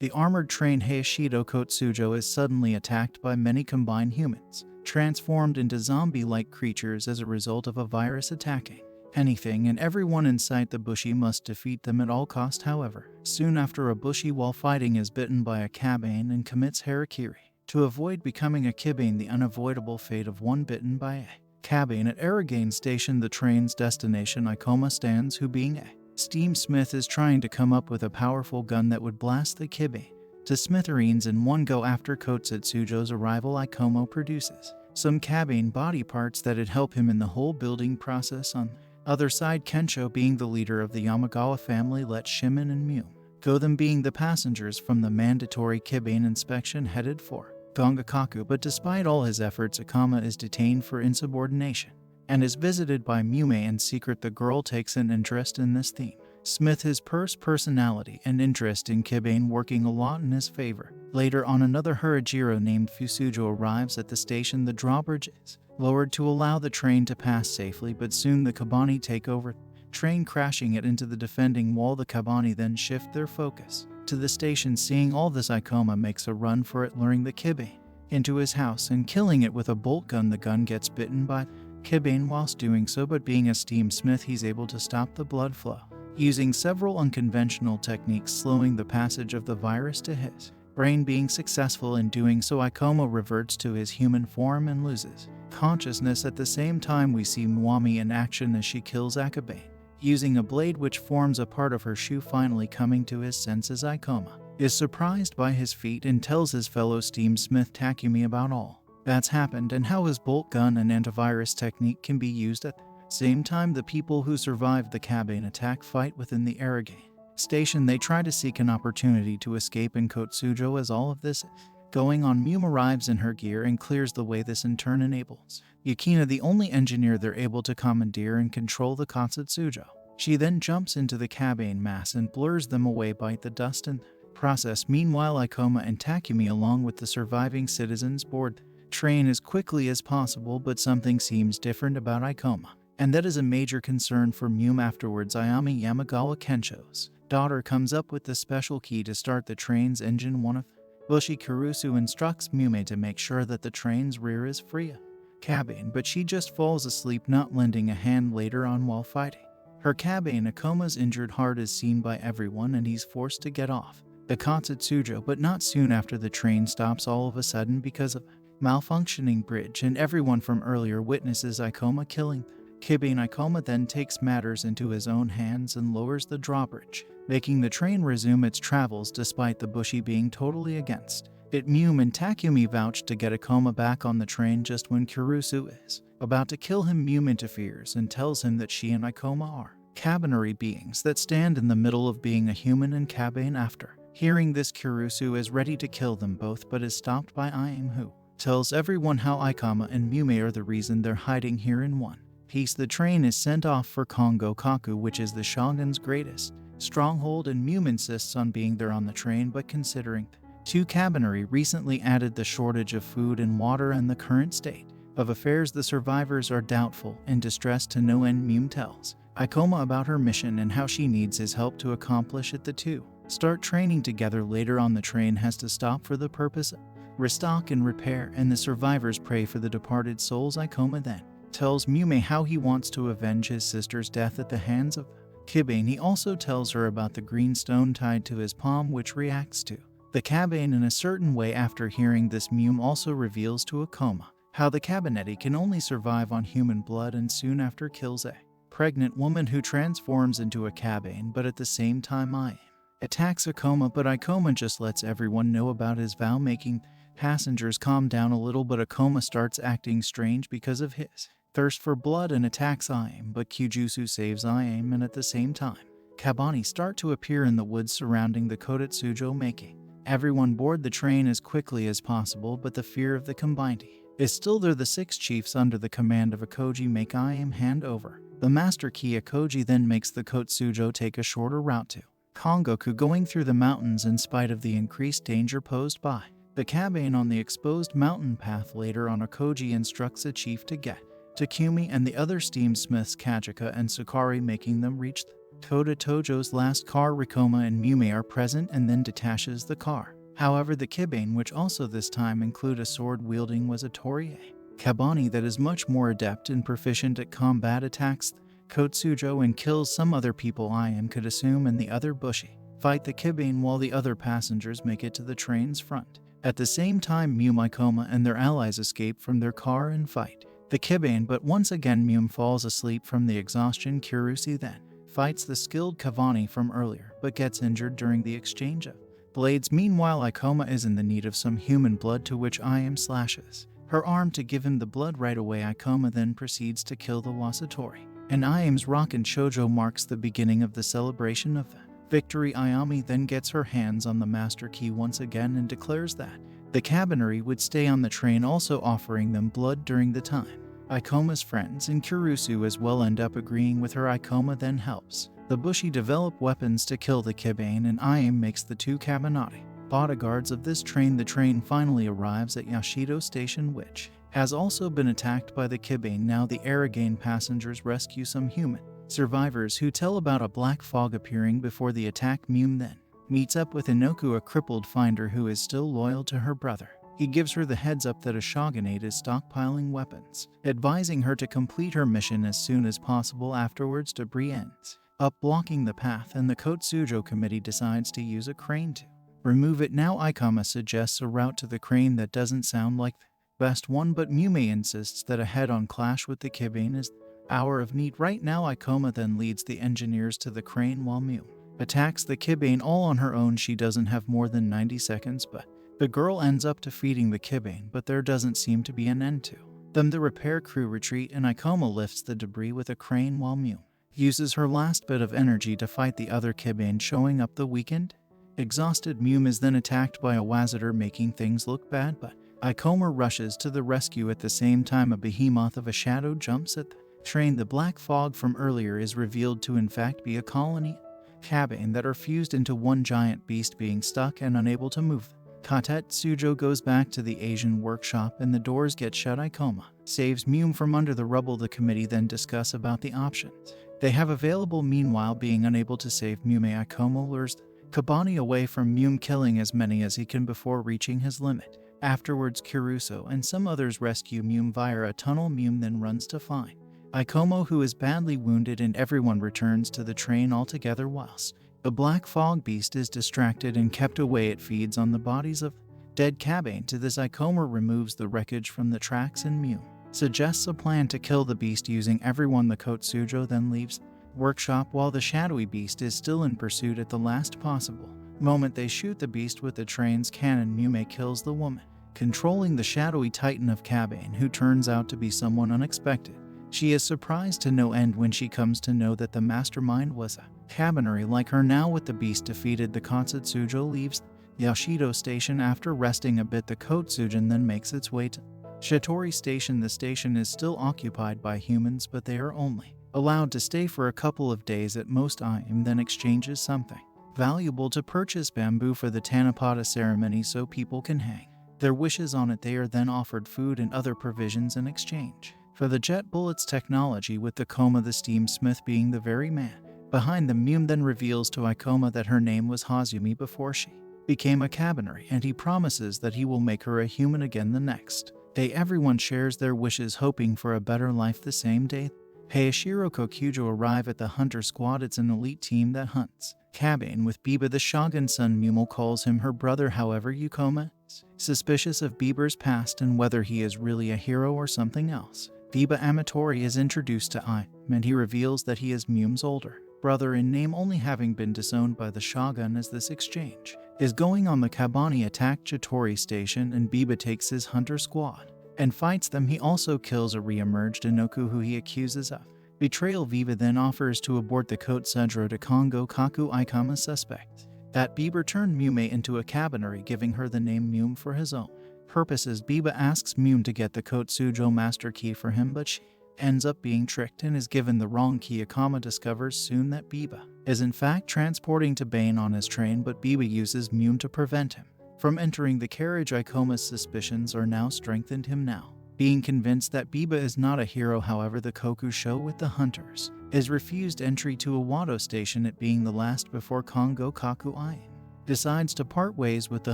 The armored train Hayashido Kotsujo is suddenly attacked by many combined humans, transformed into zombie-like creatures as a result of a virus attacking anything and everyone in sight. The Bushi must defeat them at all cost. However, soon after, a Bushi while fighting is bitten by a Kabane and commits harakiri to avoid becoming a Kibane, the unavoidable fate of one bitten by a Kabane. At Aragane Station, the train's destination, Ikoma stands, who being a steamsmith is trying to come up with a powerful gun that would blast the Kibane to smithereens in one go. After Kotsujo's arrival, Ikoma produces some Kabane body parts that'd help him in the whole building process. On the other side, Kensho, being the leader of the Yamagawa family, lets Shimen and Mew go, them being the passengers from the mandatory Kibane inspection headed for Gongakaku. But despite all his efforts, Akama is detained for insubordination and is visited by Mume in secret. The girl takes an interest in this theme Smith, his personality and interest in Kibane working a lot in his favor. Later on, another Hurajiro named Fusujo arrives at the station. The drawbridge is lowered to allow the train to pass safely, but soon the Kabane take over, train crashing it into the defending wall. The Kabane then shift their focus to the station. Seeing all this, Ikoma makes a run for it, luring the Kibane into his house and killing it with a bolt gun. The gun gets bitten by Kibane whilst doing so, but being a steamsmith, he's able to stop the blood flow using several unconventional techniques, slowing the passage of the virus to his brain. Being successful in doing so, Ikoma reverts to his human form and loses consciousness. At the same time, we see Mwami in action as she kills Akabane using a blade which forms a part of her shoe. Finally coming to his senses, Ikoma is surprised by his feat and tells his fellow steamsmith Takumi about all that's happened and how his bolt gun and antivirus technique can be used. At the same time, the people who survived the Kabane attack fight within the Aragane Station. They try to seek an opportunity to escape in Kotsujo. As all of this is going on, Mume arrives in her gear and clears the way. This in turn enables Yukina, the only engineer they're able to commandeer and control the Kotsujo. She then jumps into the Kabane mass and blurs them away by the dust in the process. Meanwhile, Ikoma and Takumi, along with the surviving citizens, board the train as quickly as possible, but something seems different about Ikoma, and that is a major concern for Mume. Afterwards, Ayami, Yamagawa Kensho's daughter, comes up with the special key to start the train's engine. One of Bushi Kurusu instructs Mume to make sure that the train's rear is free of Kabane, but she just falls asleep, not lending a hand. Later on, while fighting her Kabane, Ikoma's injured heart is seen by everyone and he's forced to get off the Kotsujo, but not soon after. The train stops all of a sudden because of a malfunctioning bridge, and everyone from earlier witnesses Ikoma killing Kibane. Ikoma then takes matters into his own hands and lowers the drawbridge, making the train resume its travels despite the Bushi being totally against it. Mume and Takumi vouch to get Ikoma back on the train. Just when Kurusu is about to kill him, Mume interferes and tells him that she and Ikoma are Kabaneri beings that stand in the middle of being a human and Kabane. After hearing this, Kurusu is ready to kill them both, but is stopped by Aim, who tells everyone how Ikoma and Mume are the reason they're hiding here. In one piece, the train is sent off for Kongo Kaku, which is the shogun's greatest stronghold, and Mume insists on being there on the train, but considering two Kabaneri recently added the shortage of food and water and the current state of affairs, the survivors are doubtful and distressed to no end. Mume tells Ikoma about her mission and how she needs his help to accomplish it. The two start training together. Later on, the train has to stop for the purpose of restock and repair, and the survivors pray for the departed souls. Ikoma then tells Mume how he wants to avenge his sister's death at the hands of Kibane. He also tells her about the green stone tied to his palm, which reacts to the Kabane in a certain way. After hearing this, Mume also reveals to Ikoma how the Kabaneri can only survive on human blood, and soon after kills a pregnant woman who transforms into a Kabane. But at the same time, Aim attacks Ikoma, but Ikoma just lets everyone know about his vow, making passengers calm down a little. But Ikoma starts acting strange because of his thirst for blood and attacks Aim, but Kyujutsu saves Aim, and at the same time, Kabane start to appear in the woods surrounding the Kotsujo, making everyone board the train as quickly as possible. But the fear of the combined is still there. The 6 chiefs under the command of Akoji make Aim hand over the master key. Akoji then makes the Kotsujo take a shorter route to Kongoku, going through the mountains in spite of the increased danger posed by the Kabane on the exposed mountain path. Later on, Akoji instructs a chief to get Takumi and the other steamsmiths Kajika and Sukari, making them reach the Koda Tojo's last car, Rikoma and Mume are present and then detaches the car. However, the Kabane, which also this time include a sword-wielding Wazatori Kabane that is much more adept and proficient at combat, attacks Kotsujo and kills some other people I am could assume, and the other Bushi fight the Kabane while the other passengers make it to the train's front. At the same time, Mume, Ikoma, and their allies escape from their car and fight the Kabane, but once again Mume falls asleep from the exhaustion. Kirusi then fights the skilled Kabaneri from earlier, but gets injured during the exchange of blades. Meanwhile, Ikoma is in the need of some human blood, to which I am slashes her arm to give him the blood right away. Ikoma then proceeds to kill the Wasatori, and Ayami's rock and shoujo marks the beginning of the celebration of the victory. Ayami then gets her hands on the master key once again and declares that the Kabaneri would stay on the train, also offering them blood during the time. Ikoma's friends and Kurusu as well end up agreeing with her. Ikoma then helps the Bushi develop weapons to kill the Kabane, and Ayami makes the two Kabaneri bodyguards of this train. The train finally arrives at Yashido Station, which has also been attacked by the Kabane. Now the Aragane passengers rescue some human survivors who tell about a black fog appearing before the attack. Mume then meets up with Inoku, a crippled finder who is still loyal to her brother. He gives her the heads up that a shogunate is stockpiling weapons, advising her to complete her mission as soon as possible. Afterwards, debris ends up blocking the path, and the Kotsujo committee decides to use a crane to remove it. Now Ikoma suggests a route to the crane that doesn't sound like the best one, but Mume insists that a head-on clash with the Kabane is the hour of need. Right now, Ikoma then leads the engineers to the crane while Mume attacks the Kabane all on her own. She doesn't have more than 90 seconds, but the girl ends up defeating the Kabane, but there doesn't seem to be an end to them. The repair crew retreat, and Ikoma lifts the debris with a crane while Mume uses her last bit of energy to fight the other Kabane, showing up the weakened. Exhausted Mume is then attacked by a Wazator, making things look bad, but Ikoma rushes to the rescue. At the same time, a behemoth of a shadow jumps at the train. The black fog from earlier is revealed to in fact be a colony Kabane that are fused into one giant beast, being stuck and unable to move. Katetsujo goes back to the Asian workshop and the doors get shut. Ikoma saves Mume from under the rubble. The committee then discuss about the options they have available. Meanwhile, being unable to save Mume, Ikoma lures Kabane away from Mume, killing as many as he can before reaching his limit. Afterwards, Kurusu and some others rescue Mume via a tunnel. Mume then runs to find Ikoma, who is badly wounded, and everyone returns to the train altogether whilst the black fog beast is distracted and kept away. It feeds on the bodies of dead Kabane. To this, Ikoma removes the wreckage from the tracks, and Mume suggests a plan to kill the beast using everyone. The Kotsujo then leaves the workshop while the shadowy beast is still in pursuit. At the last possible moment, they shoot the beast with the train's cannon. Mume kills the woman controlling the shadowy titan of Kabane, who turns out to be someone unexpected. She is surprised to no end when she comes to know that the mastermind was a Kabaneri like her. Now with the beast defeated, the Kotsujo leaves Yashido Station. After resting a bit, the Kotsujon then makes its way to Shitori Station. The station is still occupied by humans, but they are only allowed to stay for a couple of days at most. Ayami then exchanges something valuable to purchase bamboo for the Tanapada ceremony so people can hang their wishes on it. They are then offered food and other provisions in exchange for the jet bullets technology, with the Koma the steamsmith being the very man behind them. Mume then reveals to Ikoma that her name was Hazumi before she became a Kabaneri, and he promises that he will make her a human again the next day. Everyone shares their wishes, hoping for a better life. The same day, Hayashiro Kokujo arrive at the hunter squad. It's an elite team that hunts Kabane with Biba, the shogun's son. Mume calls him her brother. However, Ikoma is suspicious of Biba's past and whether he is really a hero or something else. Biba Amatori is introduced to Ayami, and he reveals that he is Mume's older brother in name, only having been disowned by the shogun. As this exchange is going on, the Kabane attack Chitori Station, and Biba takes his hunter squad and fights them. He also kills a re-emerged Inoku who he accuses of betrayal. Biba then offers to abort the Kotsujo to Kongo Kaku. Ikoma suspects that Biba turned Mume into a Kabaneri, giving her the name Mume for his own purposes. Biba asks Mume to get the Kotsujo master key for him, but she ends up being tricked and is given the wrong key. Ikoma discovers soon that Biba is in fact transporting to Bane on his train, but Biba uses Mume to prevent him from entering the carriage. Ikoma's suspicions are now strengthened. Him now Being convinced that Biba is not a hero, however, the Koku show with the hunters is refused entry to a Wado station, it being the last before Kongo Kaku Aim decides to part ways with the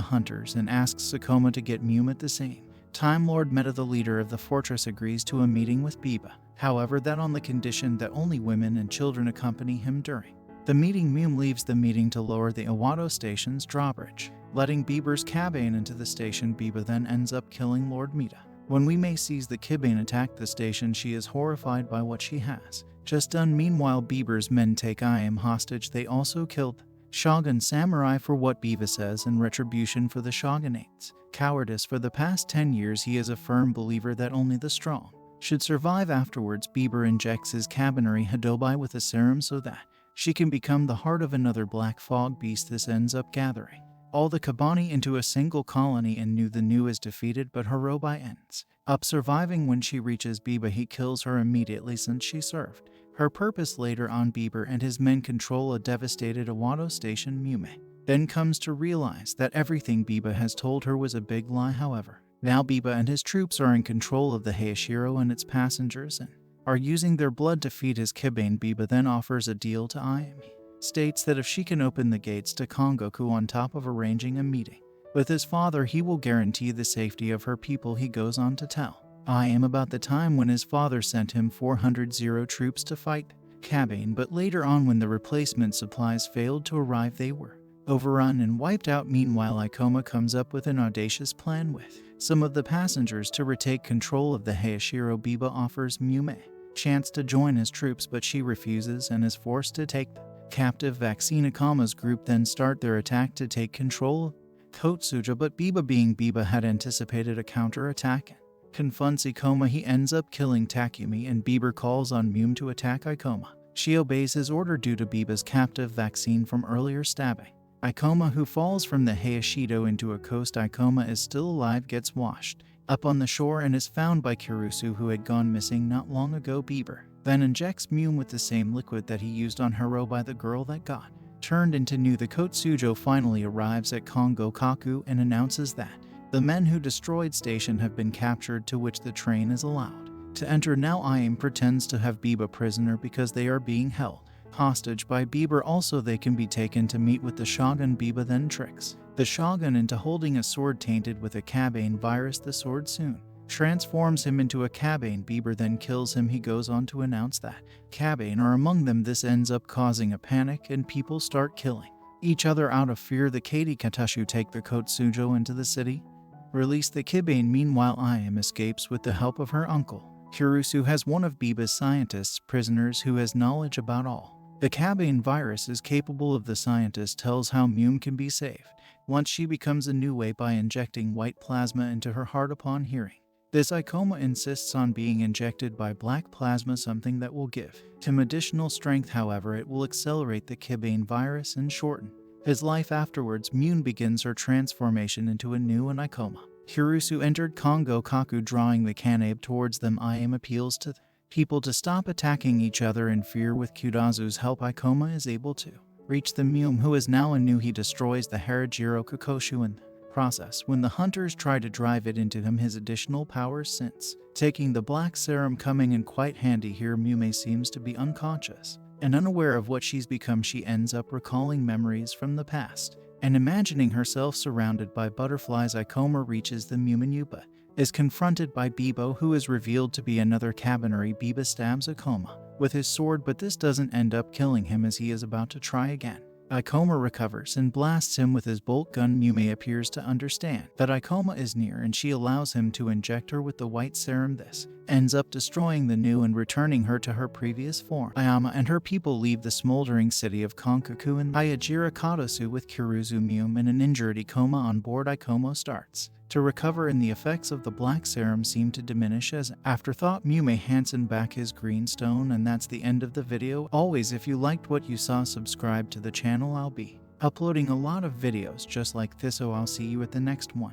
hunters and asks Sakoma to get Mume at the same time. Lord Meta, the leader of the fortress, agrees to a meeting with Biba, however that on the condition that only women and children accompany him during the meeting. Mume leaves the meeting to lower the Iwado station's drawbridge, letting Biba's Kabane into the station. Biba then ends up killing Lord Meta. When Wime sees the Kabane attack the station, she is horrified by what she has just done. Meanwhile, Biba's men take Im hostage. They also killed Shogun Samurai for what Biba says in retribution for the shogunate's cowardice. For the past 10 years, he is a firm believer that only the strong should survive. Afterwards, Biba injects his Kabaneri Hidobai with a serum so that she can become the heart of another black fog beast. This ends up gathering all the Kabane into a single colony, and the new is defeated, but Hidobai ends up surviving. When she reaches Biba, he kills her immediately since she served her purpose. Later on, Biba and his men control a devastated Iwado station. Mume then comes to realize that everything Biba has told her was a big lie. However, now Biba and his troops are in control of the Hayashiro and its passengers and are using their blood to feed his Kabane. Biba then offers a deal to Ayami, states that if she can open the gates to Kongoku on top of arranging a meeting with his father, he will guarantee the safety of her people. He goes on to tell Ayami about the time when his father sent him 400 troops to fight Kabane, but later on when the replacement supplies failed to arrive, they were overrun and wiped out. Meanwhile, Ikoma comes up with an audacious plan with some of the passengers to retake control of the Hayashiro. Biba offers Mume chance to join his troops, but she refuses and is forced to take the captive vaccine. Ikoma's group then start their attack to take control of Kotsuja, but Biba, being Biba, had anticipated a counterattack and confronts Ikoma. He ends up killing Takumi, and Biba calls on Mume to attack Ikoma. She obeys his order due to Biba's captive vaccine from earlier stabbing Ikoma, who falls from the Hayashido into a coast. Ikoma is still alive, gets washed up on the shore, and is found by Kirusu, who had gone missing not long ago. Biba then injects Mume with the same liquid that he used on Hidobai, the girl that got turned into new. The Kotsujo finally arrives at Kongo Kaku and announces that the men who destroyed station have been captured, to which the train is allowed to enter. Now Ayame pretends to have Biba prisoner because they are being held hostage by Biba. Also, they can be taken to meet with the Shogun. Biba then tricks the Shogun into holding a sword tainted with a Kabane virus. The sword soon transforms him into a Kabane. Biba then kills him. He goes on to announce that Kabane are among them. This ends up causing a panic and people start killing each other out of fear. The Kadi Katashu take the Kotsujo into the city, release the Kabane. Meanwhile, Ayame escapes with the help of her uncle. Kirusu has one of Biba's scientists prisoners who has knowledge about all the Kabane virus is capable of. The scientist tells how Mume can be saved once she becomes a new way by injecting white plasma into her heart. Upon hearing this, Ikoma insists on being injected by black plasma, something that will give him additional strength. However, it will accelerate the Kabane virus and shorten his life. Afterwards, Mume begins her transformation into a new and Ikoma. Kirusu entered Kongo Kaku, drawing the Kanabe towards them. Ayame appeals to the people to stop attacking each other in fear. With Kudazu's help, Ikoma is able to reach the Mume, who is now anew. He destroys the Harajiro Kokoshu in the process. When the hunters try to drive it into him, his additional powers since taking the black serum coming in quite handy here. Mume seems to be unconscious and unaware of what she's become. She ends up recalling memories from the past and imagining herself surrounded by butterflies. Ikoma reaches the Mume but is confronted by Bibo, who is revealed to be another Kabaneri. Biba stabs Ikoma with his sword, but this doesn't end up killing him as he is about to try again. Ikoma recovers and blasts him with his bolt gun. Mume appears to understand that Ikoma is near, and she allows him to inject her with the white serum. This ends up destroying the new and returning her to her previous form. Ayama and her people leave the smoldering city of Konkaku and Hayajira Katosu with Kiruzu, Mume, and an injured Ikoma on board. Ikoma starts to recover, and the effects of the black serum seem to diminish as an afterthought. Mume Hansen back his green stone, and that's the end of the video. Always, if you liked what you saw, subscribe to the channel. I'll be uploading a lot of videos just like this, so I'll see you at the next one.